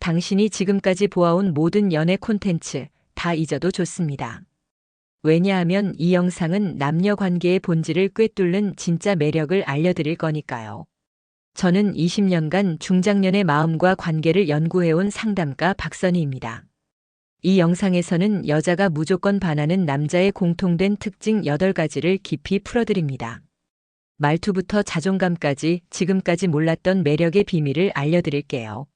당신이 지금까지 보아온 모든 연애 콘텐츠 다 잊어도 좋습니다. 왜냐하면 이 영상은 남녀 관계의 본질을 꿰뚫는 진짜 매력을 알려드릴 거니까요. 저는 20년간 중장년의 마음과 관계를 연구해온 상담가 박선희입니다. 이 영상에서는 여자가 무조건 반하는 남자의 공통된 특징 8가지를 깊이 풀어드립니다. 말투부터 자존감까지 지금까지 몰랐던 매력의 비밀을 알려드릴게요.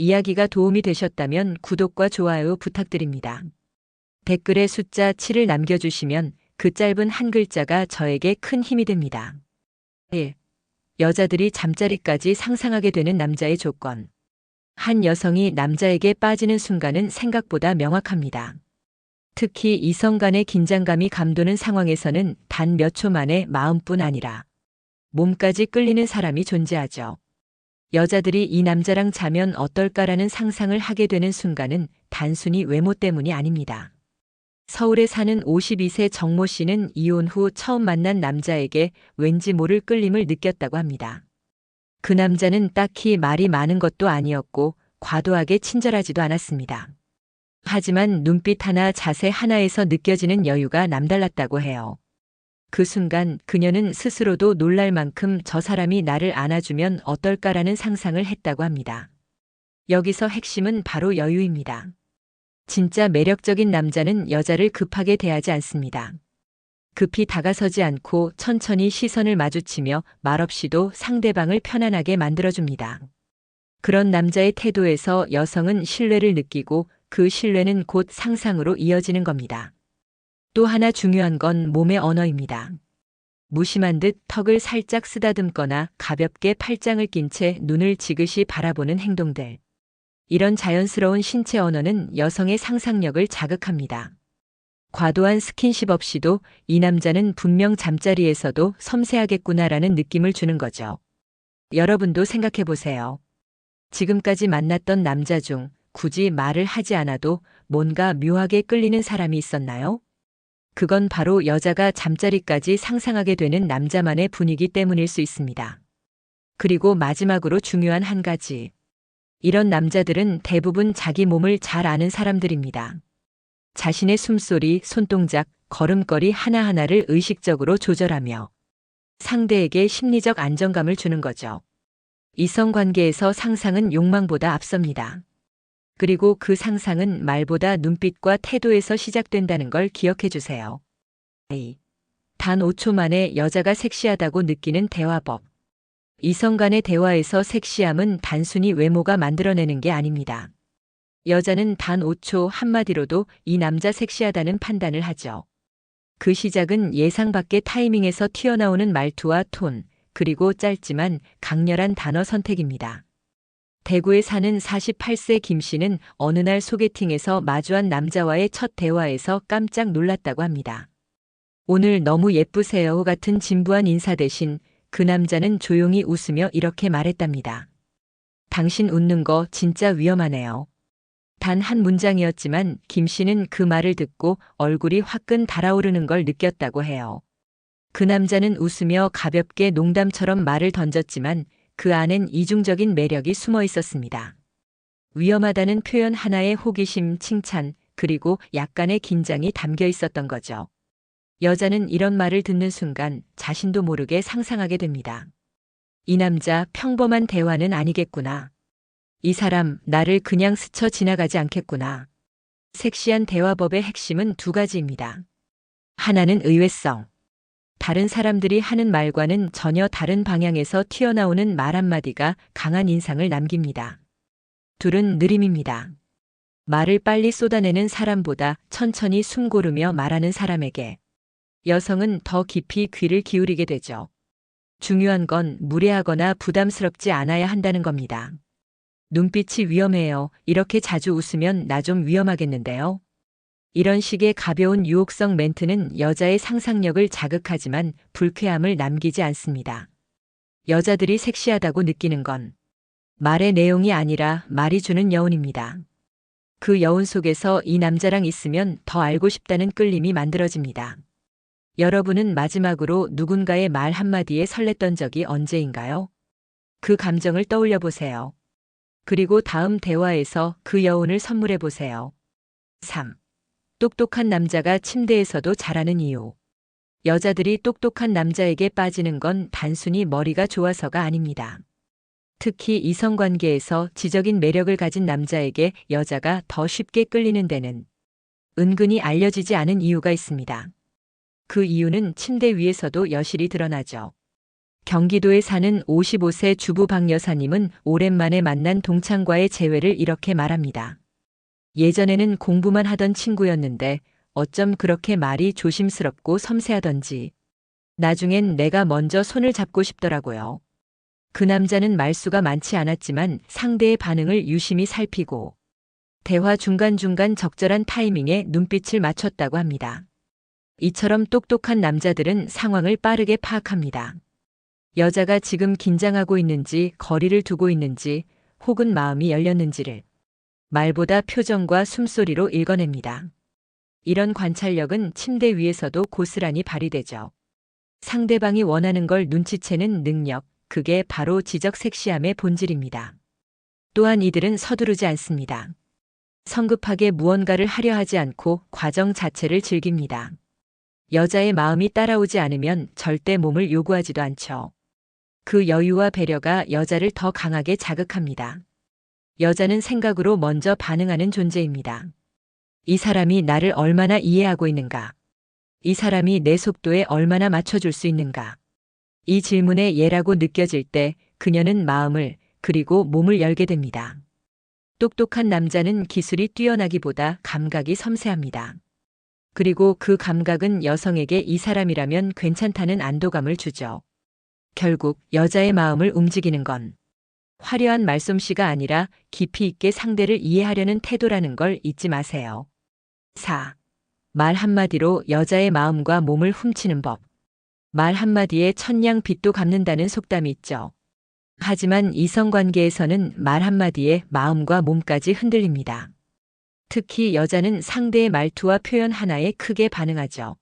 이야기가 도움이 되셨다면 구독과 좋아요 부탁드립니다. 댓글에 숫자 7을 남겨주시면 그 짧은 한 글자가 저에게 큰 힘이 됩니다. 1. 여자들이 잠자리까지 상상하게 되는 남자의 조건. 한 여성이 남자에게 빠지는 순간은 생각보다 명확합니다. 특히 이성 간의 긴장감이 감도는 상황에서는 단 몇 초 만에 마음뿐 아니라 몸까지 끌리는 사람이 존재하죠. 여자들이 이 남자랑 자면 어떨까라는 상상을 하게 되는 순간은 단순히 외모 때문이 아닙니다. 서울에 사는 52세 정모 씨는 이혼 후 처음 만난 남자에게 왠지 모를 끌림을 느꼈다고 합니다. 그 남자는 딱히 말이 많은 것도 아니었고 과도하게 친절하지도 않았습니다. 하지만 눈빛 하나, 자세 하나에서 느껴지는 여유가 남달랐다고 해요. 그 순간 그녀는 스스로도 놀랄 만큼 저 사람이 나를 안아주면 어떨까라는 상상을 했다고 합니다. 여기서 핵심은 바로 여유입니다. 진짜 매력적인 남자는 여자를 급하게 대하지 않습니다. 급히 다가서지 않고 천천히 시선을 마주치며 말없이도 상대방을 편안하게 만들어줍니다. 그런 남자의 태도에서 여성은 신뢰를 느끼고 그 신뢰는 곧 상상으로 이어지는 겁니다. 또 하나 중요한 건 몸의 언어입니다. 무심한 듯 턱을 살짝 쓰다듬거나 가볍게 팔짱을 낀 채 눈을 지그시 바라보는 행동들. 이런 자연스러운 신체 언어는 여성의 상상력을 자극합니다. 과도한 스킨십 없이도 이 남자는 분명 잠자리에서도 섬세하겠구나라는 느낌을 주는 거죠. 여러분도 생각해 보세요. 지금까지 만났던 남자 중 굳이 말을 하지 않아도 뭔가 묘하게 끌리는 사람이 있었나요? 그건 바로 여자가 잠자리까지 상상하게 되는 남자만의 분위기 때문일 수 있습니다. 그리고 마지막으로 중요한 한 가지. 이런 남자들은 대부분 자기 몸을 잘 아는 사람들입니다. 자신의 숨소리, 손동작, 걸음걸이 하나하나를 의식적으로 조절하며 상대에게 심리적 안정감을 주는 거죠. 이성관계에서 상상은 욕망보다 앞섭니다. 그리고 그 상상은 말보다 눈빛과 태도에서 시작된다는 걸 기억해 주세요. 단 5초 만에 여자가 섹시하다고 느끼는 대화법. 이성 간의 대화에서 섹시함은 단순히 외모가 만들어내는 게 아닙니다. 여자는 단 5초 한마디로도 이 남자 섹시하다는 판단을 하죠. 그 시작은 예상 밖의 타이밍에서 튀어나오는 말투와 톤, 그리고 짧지만 강렬한 단어 선택입니다. 대구에 사는 48세 김 씨는 어느 날 소개팅에서 마주한 남자와의 첫 대화에서 깜짝 놀랐다고 합니다. 오늘 너무 예쁘세요 같은 진부한 인사 대신 그 남자는 조용히 웃으며 이렇게 말했답니다. 당신 웃는 거 진짜 위험하네요. 단 한 문장이었지만 김 씨는 그 말을 듣고 얼굴이 화끈 달아오르는 걸 느꼈다고 해요. 그 남자는 웃으며 가볍게 농담처럼 말을 던졌지만 그 안엔 이중적인 매력이 숨어 있었습니다. 위험하다는 표현 하나에 호기심, 칭찬, 그리고 약간의 긴장이 담겨 있었던 거죠. 여자는 이런 말을 듣는 순간 자신도 모르게 상상하게 됩니다. 이 남자 평범한 대화는 아니겠구나. 이 사람 나를 그냥 스쳐 지나가지 않겠구나. 섹시한 대화법의 핵심은 2가지입니다. 하나는 의외성. 다른 사람들이 하는 말과는 전혀 다른 방향에서 튀어나오는 말 한마디가 강한 인상을 남깁니다. 둘은 느림입니다. 말을 빨리 쏟아내는 사람보다 천천히 숨 고르며 말하는 사람에게 여성은 더 깊이 귀를 기울이게 되죠. 중요한 건 무례하거나 부담스럽지 않아야 한다는 겁니다. 눈빛이 위험해요. 이렇게 자주 웃으면 나 좀 위험하겠는데요. 이런 식의 가벼운 유혹성 멘트는 여자의 상상력을 자극하지만 불쾌함을 남기지 않습니다. 여자들이 섹시하다고 느끼는 건 말의 내용이 아니라 말이 주는 여운입니다. 그 여운 속에서 이 남자랑 있으면 더 알고 싶다는 끌림이 만들어집니다. 여러분은 마지막으로 누군가의 말 한마디에 설렜던 적이 언제인가요? 그 감정을 떠올려 보세요. 그리고 다음 대화에서 그 여운을 선물해 보세요. 3. 똑똑한 남자가 침대에서도 잘하는 이유. 여자들이 똑똑한 남자에게 빠지는 건 단순히 머리가 좋아서가 아닙니다. 특히 이성관계에서 지적인 매력을 가진 남자에게 여자가 더 쉽게 끌리는 데는 은근히 알려지지 않은 이유가 있습니다. 그 이유는 침대 위에서도 여실히 드러나죠. 경기도에 사는 55세 주부 박 여사님은 오랜만에 만난 동창과의 재회를 이렇게 말합니다. 예전에는 공부만 하던 친구였는데 어쩜 그렇게 말이 조심스럽고 섬세하던지 나중엔 내가 먼저 손을 잡고 싶더라고요. 그 남자는 말수가 많지 않았지만 상대의 반응을 유심히 살피고 대화 중간중간 적절한 타이밍에 눈빛을 맞췄다고 합니다. 이처럼 똑똑한 남자들은 상황을 빠르게 파악합니다. 여자가 지금 긴장하고 있는지, 거리를 두고 있는지, 혹은 마음이 열렸는지를 말보다 표정과 숨소리로 읽어냅니다. 이런 관찰력은 침대 위에서도 고스란히 발휘되죠. 상대방이 원하는 걸 눈치채는 능력, 그게 바로 지적 섹시함의 본질입니다. 또한 이들은 서두르지 않습니다. 성급하게 무언가를 하려 하지 않고 과정 자체를 즐깁니다. 여자의 마음이 따라오지 않으면 절대 몸을 요구하지도 않죠. 그 여유와 배려가 여자를 더 강하게 자극합니다. 여자는 생각으로 먼저 반응하는 존재입니다. 이 사람이 나를 얼마나 이해하고 있는가? 이 사람이 내 속도에 얼마나 맞춰줄 수 있는가? 이 질문에 예라고 느껴질 때 그녀는 마음을 그리고 몸을 열게 됩니다. 똑똑한 남자는 기술이 뛰어나기보다 감각이 섬세합니다. 그리고 그 감각은 여성에게 이 사람이라면 괜찮다는 안도감을 주죠. 결국 여자의 마음을 움직이는 건 화려한 말솜씨가 아니라 깊이 있게 상대를 이해하려는 태도라는 걸 잊지 마세요. 4. 말 한마디로 여자의 마음과 몸을 훔치는 법. 말 한마디에 천냥 빚도 갚는다는 속담이 있죠. 하지만 이성관계에서는 말 한마디에 마음과 몸까지 흔들립니다. 특히 여자는 상대의 말투와 표현 하나에 크게 반응하죠.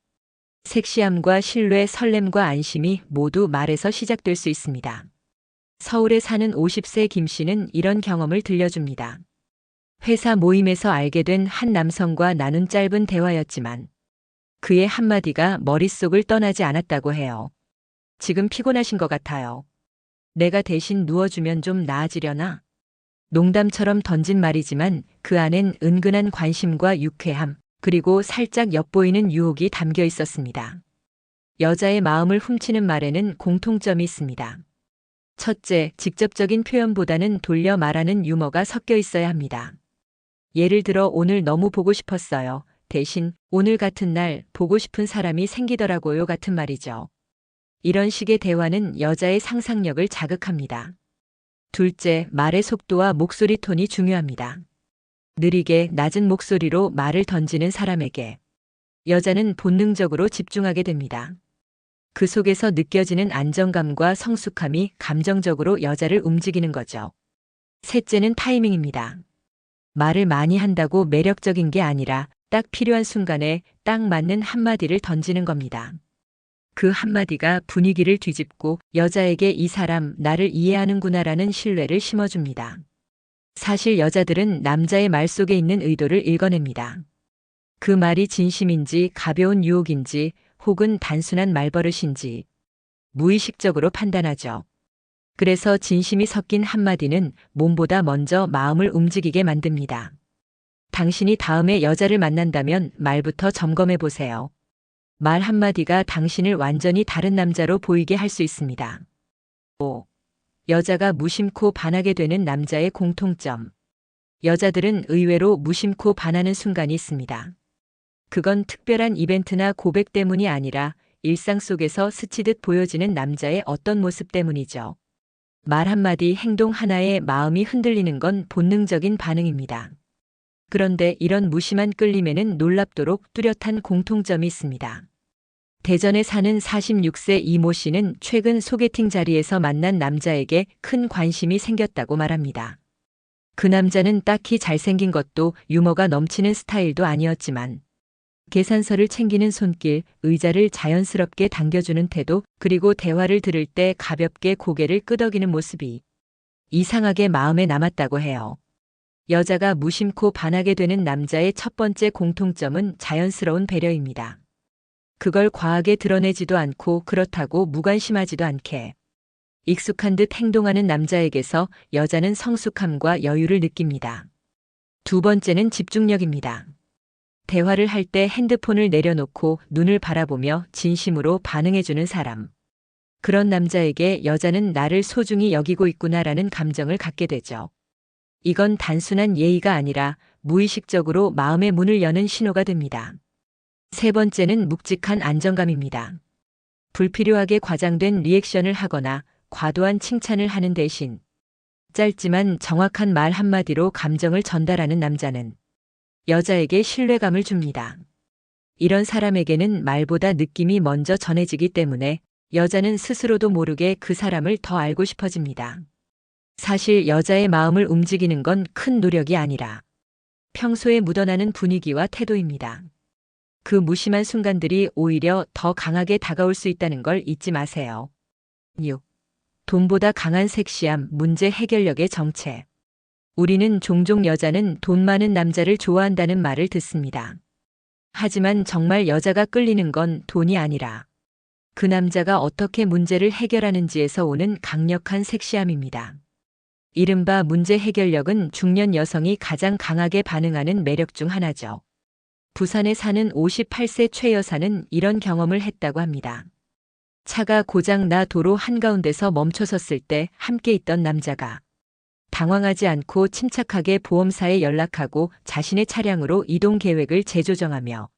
섹시함과 신뢰, 설렘과 안심이 모두 말에서 시작될 수 있습니다. 서울에 사는 50세 김 씨는 이런 경험을 들려줍니다. 회사 모임에서 알게 된 한 남성과 나눈 짧은 대화였지만 그의 한마디가 머릿속을 떠나지 않았다고 해요. 지금 피곤하신 것 같아요. 내가 대신 누워주면 좀 나아지려나? 농담처럼 던진 말이지만 그 안엔 은근한 관심과 유쾌함, 그리고 살짝 엿보이는 유혹이 담겨 있었습니다. 여자의 마음을 훔치는 말에는 공통점이 있습니다. 첫째, 직접적인 표현보다는 돌려 말하는 유머가 섞여 있어야 합니다. 예를 들어 오늘 너무 보고 싶었어요. 대신 오늘 같은 날 보고 싶은 사람이 생기더라고요 같은 말이죠. 이런 식의 대화는 여자의 상상력을 자극합니다. 둘째, 말의 속도와 목소리 톤이 중요합니다. 느리게 낮은 목소리로 말을 던지는 사람에게 여자는 본능적으로 집중하게 됩니다. 그 속에서 느껴지는 안정감과 성숙함이 감정적으로 여자를 움직이는 거죠. 셋째는 타이밍입니다. 말을 많이 한다고 매력적인 게 아니라 딱 필요한 순간에 딱 맞는 한마디를 던지는 겁니다. 그 한마디가 분위기를 뒤집고 여자에게 이 사람 나를 이해하는구나라는 신뢰를 심어줍니다. 사실 여자들은 남자의 말 속에 있는 의도를 읽어냅니다. 그 말이 진심인지 가벼운 유혹인지 혹은 단순한 말버릇인지 무의식적으로 판단하죠. 그래서 진심이 섞인 한마디는 몸보다 먼저 마음을 움직이게 만듭니다. 당신이 다음에 여자를 만난다면 말부터 점검해 보세요. 말 한마디가 당신을 완전히 다른 남자로 보이게 할 수 있습니다. 5. 여자가 무심코 반하게 되는 남자의 공통점. 여자들은 의외로 무심코 반하는 순간이 있습니다. 그건 특별한 이벤트나 고백 때문이 아니라 일상 속에서 스치듯 보여지는 남자의 어떤 모습 때문이죠. 말 한마디, 행동 하나에 마음이 흔들리는 건 본능적인 반응입니다. 그런데 이런 무심한 끌림에는 놀랍도록 뚜렷한 공통점이 있습니다. 대전에 사는 46세 이모 씨는 최근 소개팅 자리에서 만난 남자에게 큰 관심이 생겼다고 말합니다. 그 남자는 딱히 잘생긴 것도 유머가 넘치는 스타일도 아니었지만 계산서를 챙기는 손길, 의자를 자연스럽게 당겨주는 태도, 그리고 대화를 들을 때 가볍게 고개를 끄덕이는 모습이 이상하게 마음에 남았다고 해요. 여자가 무심코 반하게 되는 남자의 첫 번째 공통점은 자연스러운 배려입니다. 그걸 과하게 드러내지도 않고 그렇다고 무관심하지도 않게 익숙한 듯 행동하는 남자에게서 여자는 성숙함과 여유를 느낍니다. 두 번째는 집중력입니다. 대화를 할 때 핸드폰을 내려놓고 눈을 바라보며 진심으로 반응해주는 사람. 그런 남자에게 여자는 나를 소중히 여기고 있구나라는 감정을 갖게 되죠. 이건 단순한 예의가 아니라 무의식적으로 마음의 문을 여는 신호가 됩니다. 세 번째는 묵직한 안정감입니다. 불필요하게 과장된 리액션을 하거나 과도한 칭찬을 하는 대신 짧지만 정확한 말 한마디로 감정을 전달하는 남자는 여자에게 신뢰감을 줍니다. 이런 사람에게는 말보다 느낌이 먼저 전해지기 때문에 여자는 스스로도 모르게 그 사람을 더 알고 싶어집니다. 사실 여자의 마음을 움직이는 건 큰 노력이 아니라 평소에 묻어나는 분위기와 태도입니다. 그 무심한 순간들이 오히려 더 강하게 다가올 수 있다는 걸 잊지 마세요. 6. 돈보다 강한 섹시함, 문제 해결력의 정체. 우리는 종종 여자는 돈 많은 남자를 좋아한다는 말을 듣습니다. 하지만 정말 여자가 끌리는 건 돈이 아니라 그 남자가 어떻게 문제를 해결하는지에서 오는 강력한 섹시함입니다. 이른바 문제 해결력은 중년 여성이 가장 강하게 반응하는 매력 중 하나죠. 부산에 사는 58세 최 여사는 이런 경험을 했다고 합니다. 차가 고장 나 도로 한가운데서 멈춰섰을 때 함께 있던 남자가 당황하지 않고 침착하게 보험사에 연락하고 자신의 차량으로 이동 계획을 재조정하며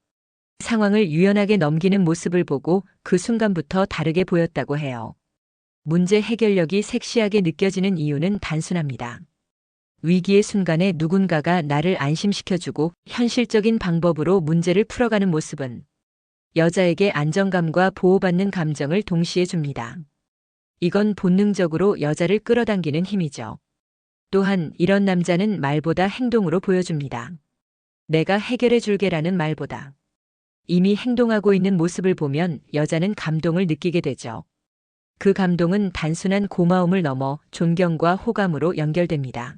상황을 유연하게 넘기는 모습을 보고 그 순간부터 다르게 보였다고 해요. 문제 해결력이 섹시하게 느껴지는 이유는 단순합니다. 위기의 순간에 누군가가 나를 안심시켜주고 현실적인 방법으로 문제를 풀어가는 모습은 여자에게 안정감과 보호받는 감정을 동시에 줍니다. 이건 본능적으로 여자를 끌어당기는 힘이죠. 또한 이런 남자는 말보다 행동으로 보여줍니다. 내가 해결해 줄게라는 말보다 이미 행동하고 있는 모습을 보면 여자는 감동을 느끼게 되죠. 그 감동은 단순한 고마움을 넘어 존경과 호감으로 연결됩니다.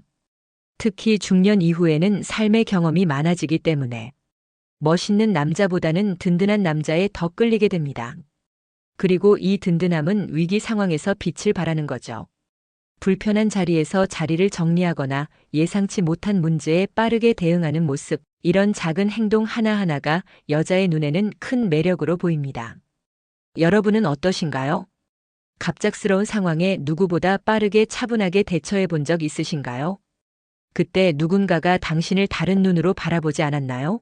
특히 중년 이후에는 삶의 경험이 많아지기 때문에 멋있는 남자보다는 든든한 남자에 더 끌리게 됩니다. 그리고 이 든든함은 위기 상황에서 빛을 발하는 거죠. 불편한 자리에서 자리를 정리하거나 예상치 못한 문제에 빠르게 대응하는 모습, 이런 작은 행동 하나하나가 여자의 눈에는 큰 매력으로 보입니다. 여러분은 어떠신가요? 갑작스러운 상황에 누구보다 빠르게 차분하게 대처해 본 적 있으신가요? 그때 누군가가 당신을 다른 눈으로 바라보지 않았나요?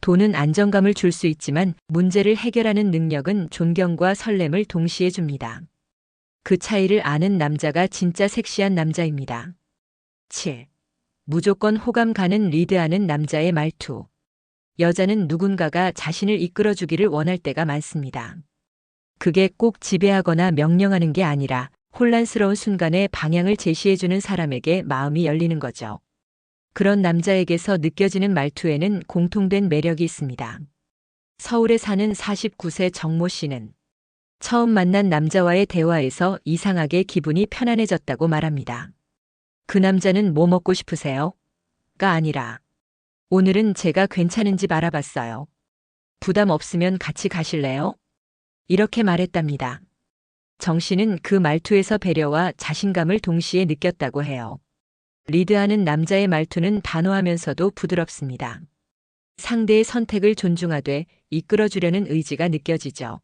돈은 안정감을 줄 수 있지만 문제를 해결하는 능력은 존경과 설렘을 동시에 줍니다. 그 차이를 아는 남자가 진짜 섹시한 남자입니다. 7. 무조건 호감 가는 리드하는 남자의 말투. 여자는 누군가가 자신을 이끌어주기를 원할 때가 많습니다. 그게 꼭 지배하거나 명령하는 게 아니라 혼란스러운 순간에 방향을 제시해주는 사람에게 마음이 열리는 거죠. 그런 남자에게서 느껴지는 말투에는 공통된 매력이 있습니다. 서울에 사는 49세 정모 씨는 처음 만난 남자와의 대화에서 이상하게 기분이 편안해졌다고 말합니다. 그 남자는 뭐 먹고 싶으세요? 가 아니라 오늘은 제가 괜찮은 집 알아봤어요. 부담 없으면 같이 가실래요? 이렇게 말했답니다. 정 씨는 그 말투에서 배려와 자신감을 동시에 느꼈다고 해요. 리드하는 남자의 말투는 단호하면서도 부드럽습니다. 상대의 선택을 존중하되 이끌어주려는 의지가 느껴지죠.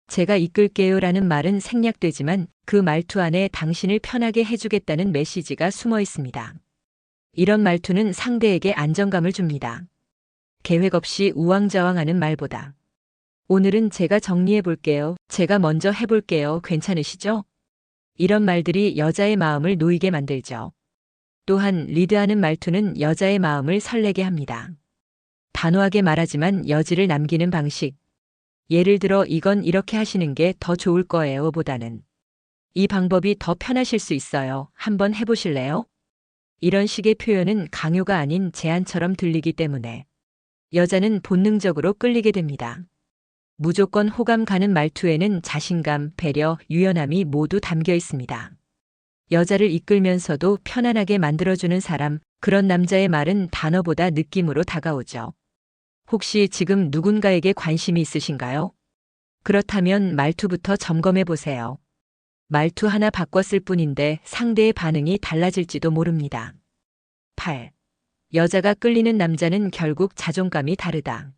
제가 이끌게요라는 말은 생략되지만 그 말투 안에 당신을 편하게 해주겠다는 메시지가 숨어 있습니다. 이런 말투는 상대에게 안정감을 줍니다. 계획 없이 우왕좌왕하는 말보다 오늘은 제가 정리해 볼게요. 제가 먼저 해볼게요. 괜찮으시죠? 이런 말들이 여자의 마음을 놓이게 만들죠. 또한 리드하는 말투는 여자의 마음을 설레게 합니다. 단호하게 말하지만 여지를 남기는 방식. 예를 들어 이건 이렇게 하시는 게 더 좋을 거예요 보다는 이 방법이 더 편하실 수 있어요. 한번 해보실래요? 이런 식의 표현은 강요가 아닌 제안처럼 들리기 때문에 여자는 본능적으로 끌리게 됩니다. 무조건 호감 가는 말투에는 자신감, 배려, 유연함이 모두 담겨 있습니다. 여자를 이끌면서도 편안하게 만들어주는 사람, 그런 남자의 말은 단어보다 느낌으로 다가오죠. 혹시 지금 누군가에게 관심이 있으신가요? 그렇다면 말투부터 점검해 보세요. 말투 하나 바꿨을 뿐인데 상대의 반응이 달라질지도 모릅니다. 8. 여자가 끌리는 남자는 결국 자존감이 다르다.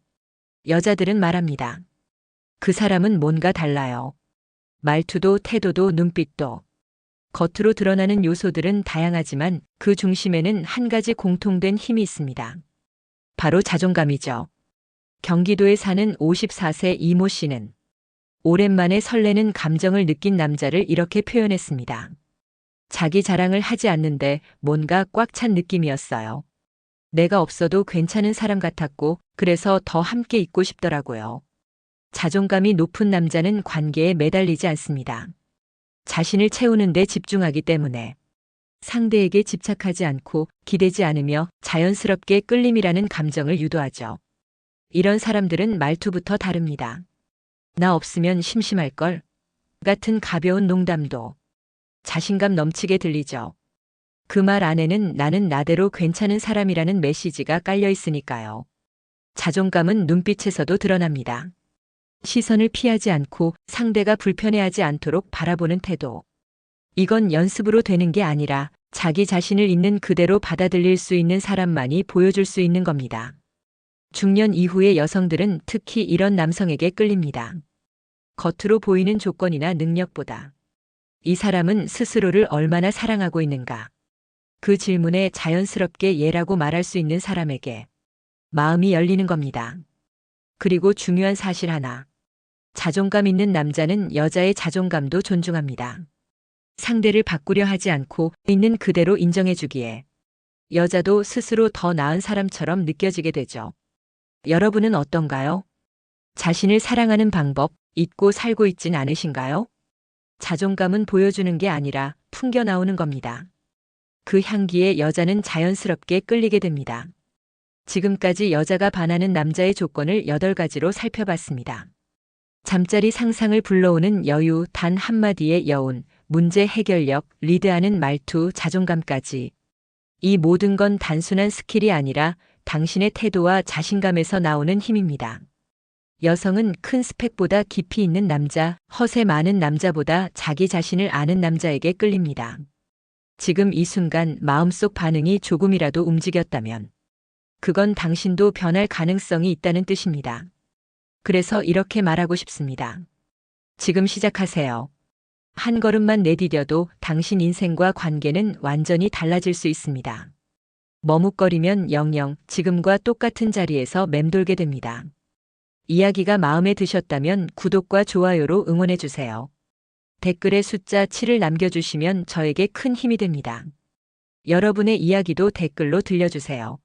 여자들은 말합니다. 그 사람은 뭔가 달라요. 말투도 태도도 눈빛도. 겉으로 드러나는 요소들은 다양하지만 그 중심에는 한 가지 공통된 힘이 있습니다. 바로 자존감이죠. 경기도에 사는 54세 이모 씨는 오랜만에 설레는 감정을 느낀 남자를 이렇게 표현했습니다. 자기 자랑을 하지 않는데 뭔가 꽉 찬 느낌이었어요. 내가 없어도 괜찮은 사람 같았고 그래서 더 함께 있고 싶더라고요. 자존감이 높은 남자는 관계에 매달리지 않습니다. 자신을 채우는 데 집중하기 때문에 상대에게 집착하지 않고 기대지 않으며 자연스럽게 끌림이라는 감정을 유도하죠. 이런 사람들은 말투부터 다릅니다. 나 없으면 심심할걸? 같은 가벼운 농담도 자신감 넘치게 들리죠. 그 말 안에는 나는 나대로 괜찮은 사람이라는 메시지가 깔려 있으니까요. 자존감은 눈빛에서도 드러납니다. 시선을 피하지 않고 상대가 불편해하지 않도록 바라보는 태도. 이건 연습으로 되는 게 아니라 자기 자신을 있는 그대로 받아들일 수 있는 사람만이 보여줄 수 있는 겁니다. 중년 이후의 여성들은 특히 이런 남성에게 끌립니다. 겉으로 보이는 조건이나 능력보다 이 사람은 스스로를 얼마나 사랑하고 있는가. 그 질문에 자연스럽게 예라고 말할 수 있는 사람에게 마음이 열리는 겁니다. 그리고 중요한 사실 하나. 자존감 있는 남자는 여자의 자존감도 존중합니다. 상대를 바꾸려 하지 않고 있는 그대로 인정해주기에 여자도 스스로 더 나은 사람처럼 느껴지게 되죠. 여러분은 어떤가요? 자신을 사랑하는 방법 잊고 살고 있진 않으신가요? 자존감은 보여주는 게 아니라 풍겨 나오는 겁니다. 그 향기에 여자는 자연스럽게 끌리게 됩니다. 지금까지 여자가 반하는 남자의 조건을 8가지로 살펴봤습니다. 잠자리 상상을 불러오는 여유, 단 한마디의 여운, 문제 해결력, 리드하는 말투, 자존감까지. 이 모든 건 단순한 스킬이 아니라 당신의 태도와 자신감에서 나오는 힘입니다. 여성은 큰 스펙보다 깊이 있는 남자, 허세 많은 남자보다 자기 자신을 아는 남자에게 끌립니다. 지금 이 순간 마음속 반응이 조금이라도 움직였다면 그건 당신도 변할 가능성이 있다는 뜻입니다. 그래서 이렇게 말하고 싶습니다. 지금 시작하세요. 한 걸음만 내디뎌도 당신 인생과 관계는 완전히 달라질 수 있습니다. 머뭇거리면 영영 지금과 똑같은 자리에서 맴돌게 됩니다. 이야기가 마음에 드셨다면 구독과 좋아요로 응원해주세요. 댓글에 숫자 7을 남겨주시면 저에게 큰 힘이 됩니다. 여러분의 이야기도 댓글로 들려주세요.